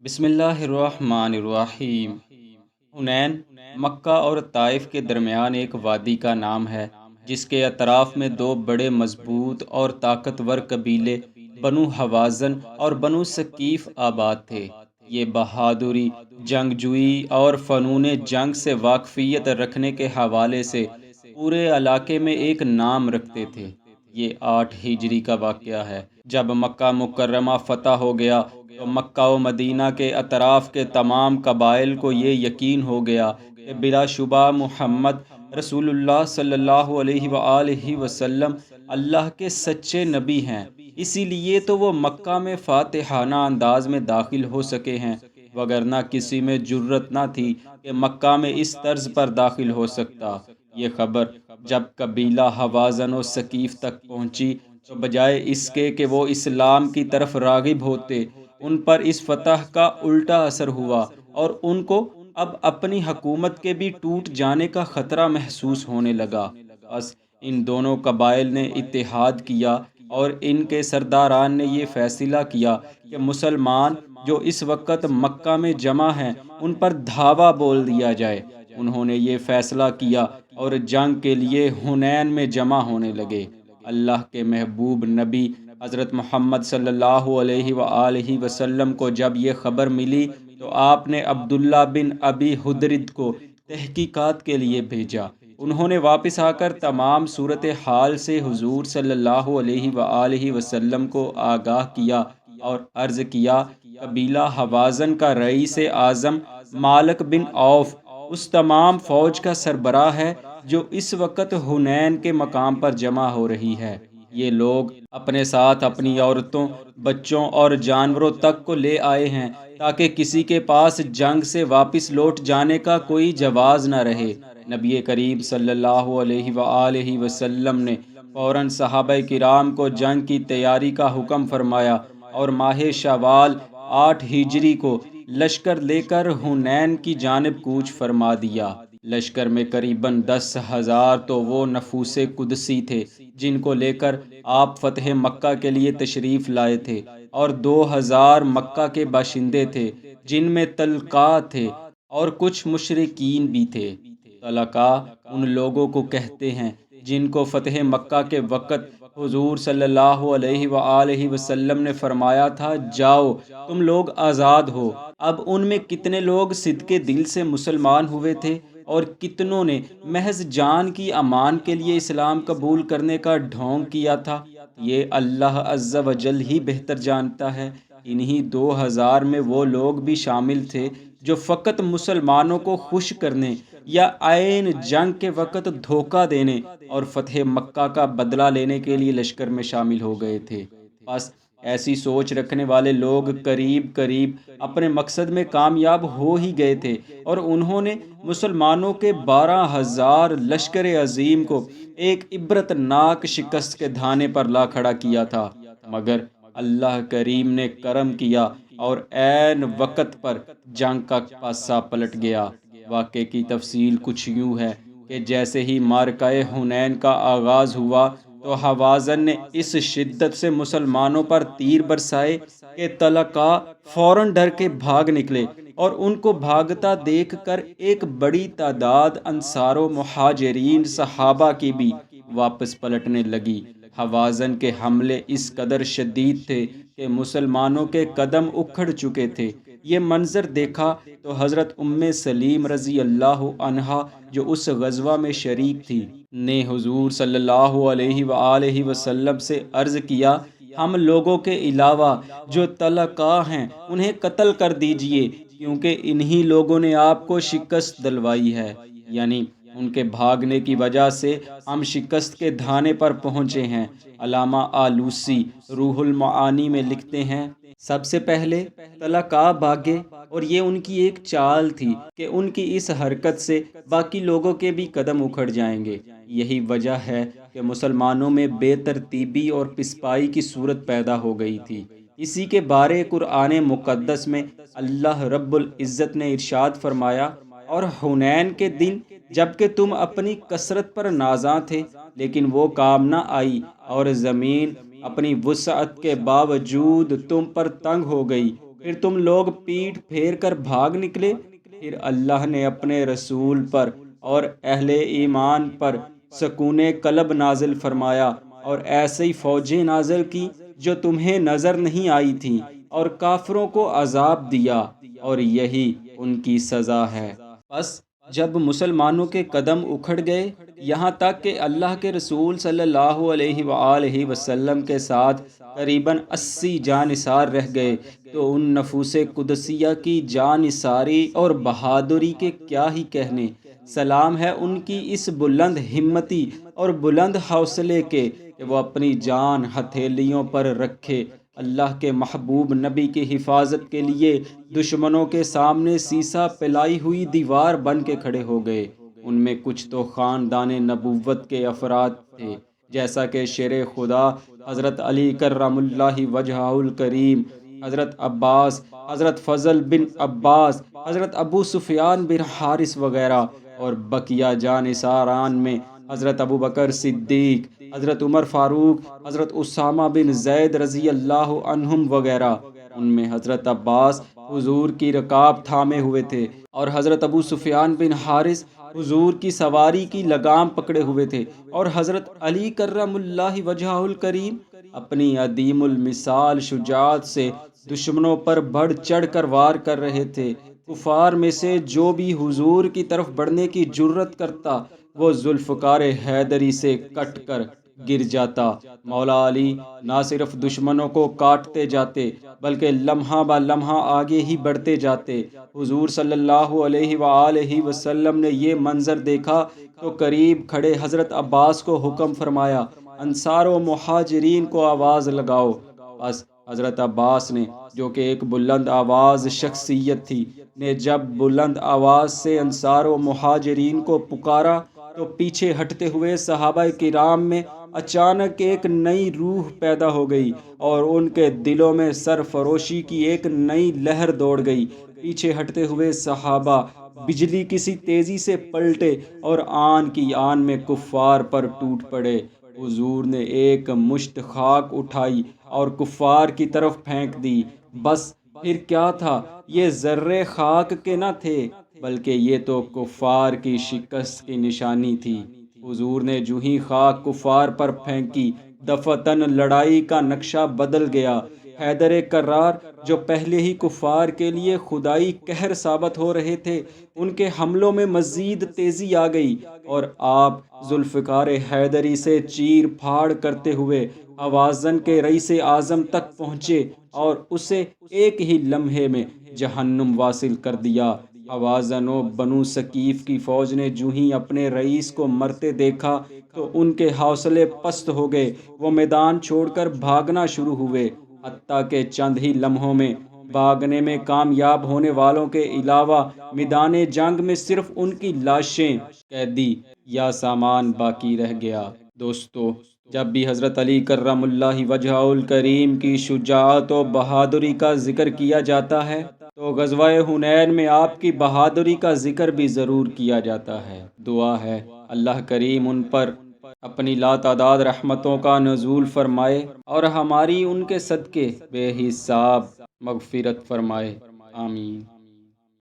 بسم اللہ الرحمن الرحیم۔ حنین مکہ اور طائف کے درمیان ایک وادی کا نام ہے جس کے اطراف میں دو بڑے مضبوط اور طاقتور قبیلے بنو حوازن اور بنو ثقیف آباد تھے۔ یہ بہادری، جنگجوئی اور فنون جنگ سے واقفیت رکھنے کے حوالے سے پورے علاقے میں ایک نام رکھتے تھے۔ یہ 8 ہجری کا واقعہ ہے جب مکہ مکرمہ فتح ہو گیا تو مکہ و مدینہ کے اطراف کے تمام قبائل کو یہ یقین ہو گیا کہ بلا شبہ محمد رسول اللہ صلی اللہ علیہ وآلہ وسلم اللہ کے سچے نبی ہیں، اسی لیے تو وہ مکہ میں فاتحانہ انداز میں داخل ہو سکے ہیں، وگرنہ کسی میں جرت نہ تھی کہ مکہ میں اس طرز پر داخل ہو سکتا۔ یہ خبر جب قبیلہ حوازن و ثقیف تک پہنچی تو بجائے اس کے کہ وہ اسلام کی طرف راغب ہوتے، ان پر اس فتح کا الٹا اثر ہوا اور ان کو اب اپنی حکومت کے بھی ٹوٹ جانے کا خطرہ محسوس ہونے لگا۔ بس ان دونوں قبائل نے اتحاد کیا اور ان کے سرداران نے یہ فیصلہ کیا کہ مسلمان جو اس وقت مکہ میں جمع ہیں ان پر دھاوا بول دیا جائے۔ انہوں نے یہ فیصلہ کیا اور جنگ کے لیے حنین میں جمع ہونے لگے۔ اللہ کے محبوب نبی حضرت محمد صلی اللہ علیہ وآلہ وسلم کو جب یہ خبر ملی تو آپ نے عبداللہ بن ابی حدرد کو تحقیقات کے لیے بھیجا۔ انہوں نے واپس آ کر تمام صورتحال سے حضور صلی اللہ علیہ وآلہ وسلم کو آگاہ کیا اور عرض کیا، قبیلہ حوازن کا رئیس اعظم مالک بن عوف اس تمام فوج کا سربراہ ہے جو اس وقت حنین کے مقام پر جمع ہو رہی ہے۔ یہ لوگ اپنے ساتھ اپنی عورتوں، بچوں اور جانوروں تک کو لے آئے ہیں تاکہ کسی کے پاس جنگ سے واپس لوٹ جانے کا کوئی جواز نہ رہے۔ نبی کریم صلی اللہ علیہ وآلہ وسلم نے فوراً صحابہ کرام کو جنگ کی تیاری کا حکم فرمایا اور ماہ شوال 8 ہجری کو لشکر لے کر حنین کی جانب کوچ فرما دیا۔ لشکر میں قریباً 10,000 تو وہ نفوس قدسی تھے جن کو لے کر آپ فتح مکہ کے لیے تشریف لائے تھے، اور 2,000 مکہ کے باشندے تھے جن میں طلقاء تھے اور کچھ مشرکین بھی تھے۔ طلقاء ان لوگوں کو کہتے ہیں جن کو فتح مکہ کے وقت حضور صلی اللہ علیہ وآلہ وسلم نے فرمایا تھا، جاؤ تم لوگ آزاد ہو۔ اب ان میں کتنے لوگ صدقے دل سے مسلمان ہوئے تھے اور کتنوں نے محض جان کی امان کے لیے اسلام قبول کرنے کا ڈھونگ کیا تھا، یہ اللہ عز و جل ہی بہتر جانتا ہے۔ انہی 2,000 میں وہ لوگ بھی شامل تھے جو فقط مسلمانوں کو خوش کرنے یا عین جنگ کے وقت دھوکہ دینے اور فتح مکہ کا بدلہ لینے کے لیے لشکر میں شامل ہو گئے تھے۔ بس ایسی سوچ رکھنے والے لوگ قریب قریب اپنے مقصد میں کامیاب ہو ہی گئے تھے اور انہوں نے مسلمانوں کے 12,000 لشکر عظیم کو ایک عبرت ناک شکست کے دھانے پر لا کھڑا کیا تھا، مگر اللہ کریم نے کرم کیا اور عین وقت پر جنگ کا پاسا پلٹ گیا۔ واقعے کی تفصیل کچھ یوں ہے کہ جیسے ہی معرکہ حنین کا آغاز ہوا تو حوازن نے اس شدت سے مسلمانوں پر تیر برسائے کہ طلقاء فوراً ڈر کے بھاگ نکلے، اور ان کو بھاگتا دیکھ کر ایک بڑی تعداد انصار و مہاجرین صحابہ کی بھی واپس پلٹنے لگی۔ حوازن کے حملے اس قدر شدید تھے کہ مسلمانوں کے قدم اکھڑ چکے تھے۔ یہ منظر دیکھا تو حضرت سلیم رضی اللہ عنہا جو اس غزوہ میں شریک تھی نے حضور صلی اللہ علیہ وآلہ وسلم سے عرض کیا، ہم لوگوں کے علاوہ جو طلقاء ہیں انہیں قتل کر دیجئے، کیونکہ انہی لوگوں نے آپ کو شکست دلوائی ہے، یعنی ان کے بھاگنے کی وجہ سے ہم شکست کے دھانے پر پہنچے ہیں۔ علامہ آلوسی روح المعانی میں لکھتے ہیں، سب سے پہلے طلقاء بھاگے اور یہ ان کی ایک چال تھی کہ ان کی اس حرکت سے باقی لوگوں کے بھی قدم اکھڑ جائیں گے۔ یہی وجہ ہے کہ مسلمانوں میں بے ترتیبی اور پسپائی کی صورت پیدا ہو گئی تھی۔ اسی کے بارے قرآن مقدس میں اللہ رب العزت نے ارشاد فرمایا، اور حنین کے دن جبکہ تم اپنی کثرت پر نازاں تھے لیکن وہ کام نہ آئی، اور زمین اپنی وسعت کے باوجود تم پر تنگ ہو گئی، پھر تم لوگ پیٹھ پھیر کر بھاگ نکلے۔ پھر اللہ نے اپنے رسول پر اور اہل ایمان پر سکون قلب نازل فرمایا اور ایسی فوجیں نازل کی جو تمہیں نظر نہیں آئی تھیں، اور کافروں کو عذاب دیا، اور یہی ان کی سزا ہے۔ بس جب مسلمانوں کے قدم اکھڑ گئے، یہاں تک کہ اللہ کے رسول صلی اللہ علیہ وآلہ وسلم کے ساتھ قریباً 80 جانثار رہ گئے، تو ان نفوس قدسیہ کی جانثاری اور بہادری کے کیا ہی کہنے۔ سلام ہے ان کی اس بلند ہمتی اور بلند حوصلے کے کہ وہ اپنی جان ہتھیلیوں پر رکھے اللہ کے محبوب نبی کی حفاظت کے لیے دشمنوں کے سامنے سیسا پلائی ہوئی دیوار بن کے کھڑے ہو گئے۔ ان میں کچھ تو خاندان نبوت کے افراد تھے، جیسا کہ شیر خدا حضرت علی کرم اللہ وجہہ الکریم، حضرت عباس، حضرت فضل بن عباس، حضرت ابو سفیان بن حارث وغیرہ، اور بقیہ جانثاران میں حضرت ابو بکر صدیق، حضرت عمر فاروق، حضرت اسامہ بن زید رضی اللہ عنہم وغیرہ۔ ان میں حضرت عباس حضور کی رکاب تھامے ہوئے تھے، اور حضرت ابو سفیان بن حارث حضور کی سواری کی لگام پکڑے ہوئے تھے، اور حضرت علی کرم اللہ وجہہ الکریم اپنی عدیم المثال شجاعت سے دشمنوں پر بڑھ چڑھ کر وار کر رہے تھے۔ کفار میں سے جو بھی حضور کی طرف بڑھنے کی جرت کرتا، وہ ذوالفقار حیدری سے کٹ کر گر جاتا۔ مولا علی نہ صرف دشمنوں کو کاٹتے جاتے، بلکہ لمحہ با لمحہ آگے ہی بڑھتے جاتے۔ حضور صلی اللہ علیہ وآلہ وسلم نے یہ منظر دیکھا تو قریب کھڑے حضرت عباس کو حکم فرمایا، انصار و مہاجرین کو آواز لگاؤ۔ بس حضرت عباس نے، جو کہ ایک بلند آواز شخصیت تھی، نے جب بلند آواز سے انصار و مہاجرین کو پکارا تو پیچھے ہٹتے ہوئے صحابہ کرام میں اچانک ایک نئی روح پیدا ہو گئی، اور ان کے دلوں میں سرفروشی کی ایک نئی لہر دوڑ گئی۔ پیچھے ہٹتے ہوئے صحابہ بجلی کسی تیزی سے پلٹے اور آن کی آن میں کفار پر ٹوٹ پڑے۔ حضور نے ایک مشت خاک اٹھائی اور کفار کی طرف پھینک دی۔ بس پھر کیا تھا، یہ ذرے خاک کے نہ تھے، بلکہ یہ تو کفار کی شکست کی نشانی تھی۔ حضور نے جو ہی خاک کفار پر پھینکی، دفتن لڑائی کا نقشہ بدل گیا۔ حیدر کرار، جو پہلے ہی کفار کے لیے خدائی قہر ثابت ہو رہے تھے، ان کے حملوں میں مزید تیزی آ گئی، اور آپ ذوالفقار حیدری سے چیر پھاڑ کرتے ہوئے حوازن کے رئیس اعظم تک پہنچے اور اسے ایک ہی لمحے میں جہنم واصل کر دیا۔ حوازن و بنو ثقیف کی فوج نے جو ہی اپنے رئیس کو مرتے دیکھا تو ان کے حوصلے پست ہو گئے، وہ میدان چھوڑ کر بھاگنا شروع ہوئے، حتیٰ کہ چند ہی لمحوں میں بھاگنے میں کامیاب ہونے والوں کے علاوہ میدان جنگ میں صرف ان کی لاشیں، قیدی یا سامان باقی رہ گیا۔ دوستو، جب بھی حضرت علی کرم اللہ وجہہ الکریم کی شجاعت و بہادری کا ذکر کیا جاتا ہے تو غزوہ حنین میں آپ کی بہادری کا ذکر بھی ضرور کیا جاتا ہے۔ دعا ہے اللہ کریم ان پر اپنی لاتعداد رحمتوں کا نزول فرمائے اور ہماری ان کے صدقے بے حساب مغفرت فرمائے، آمین۔